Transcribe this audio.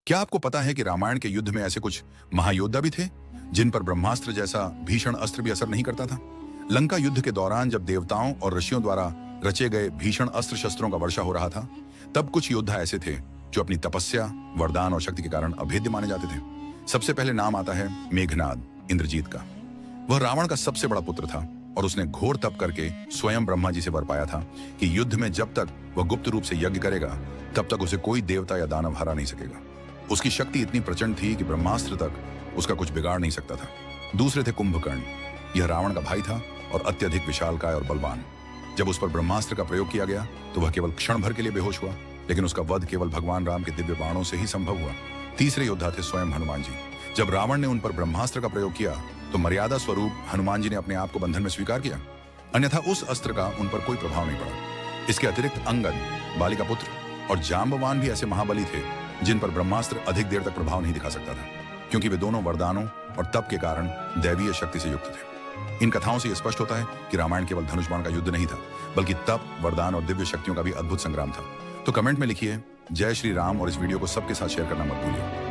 क्या आपको पता है कि रामायण के युद्ध में ऐसे कुछ महायोद्धा भी थे जिन पर ब्रह्मास्त्र जैसा भीषण अस्त्र भी असर नहीं करता था? लंका युद्ध के दौरान जब देवताओं और ऋषियों द्वारा रचे गए भीषण अस्त्र शस्त्रों का वर्षा हो रहा था, तब कुछ योद्धा ऐसे थे जो अपनी तपस्या, वरदान और शक्ति के कारण अभेद्य माने जाते थे। सबसे पहले नाम आता है मेघनाद, इंद्रजीत का। वह रावण का सबसे बड़ा पुत्र था और उसने घोर तप करके स्वयं ब्रह्मा जी से वर पाया था कि युद्ध में जब तक वह गुप्त रूप से यज्ञ करेगा तब तक उसे कोई देवता या दानव हरा नहीं सकेगा। उसकी शक्ति इतनी प्रचंड थी कि ब्रह्मास्त्र तक उसका कुछ बिगाड़ नहीं सकता था। दूसरे थे कुंभकर्ण। यह रावण का भाई था और अत्यधिक विशालकाय और बलवान। जब उस पर ब्रह्मास्त्र का प्रयोग किया गया तो वह केवल क्षण भर के लिए बेहोश हुआ, लेकिन उसका वध केवल भगवान राम के दिव्य बाणों से ही संभव हुआ। तीसरे योद्धा थे स्वयं हनुमान जी। जब रावण ने उन पर ब्रह्मास्त्र का प्रयोग किया तो मर्यादा स्वरूप हनुमान जी ने अपने आप को बंधन में स्वीकार किया, अन्यथा उस अस्त्र का उन पर कोई प्रभाव नहीं पड़ा। इसके अतिरिक्त अंगद, बाली का पुत्र, और जाम्बवान भी ऐसे महाबली थे जिन पर ब्रह्मास्त्र अधिक देर तक प्रभाव नहीं दिखा सकता था, क्योंकि वे दोनों वरदानों और तप के कारण दैवीय शक्ति से युक्त थे। इन कथाओं से यह स्पष्ट होता है कि रामायण केवल धनुष बाण का युद्ध नहीं था, बल्कि तप, वरदान और दिव्य शक्तियों का भी अद्भुत संग्राम था। तो कमेंट में लिखिए जय श्री राम और इस वीडियो को सबके साथ शेयर करना मत भूलिए।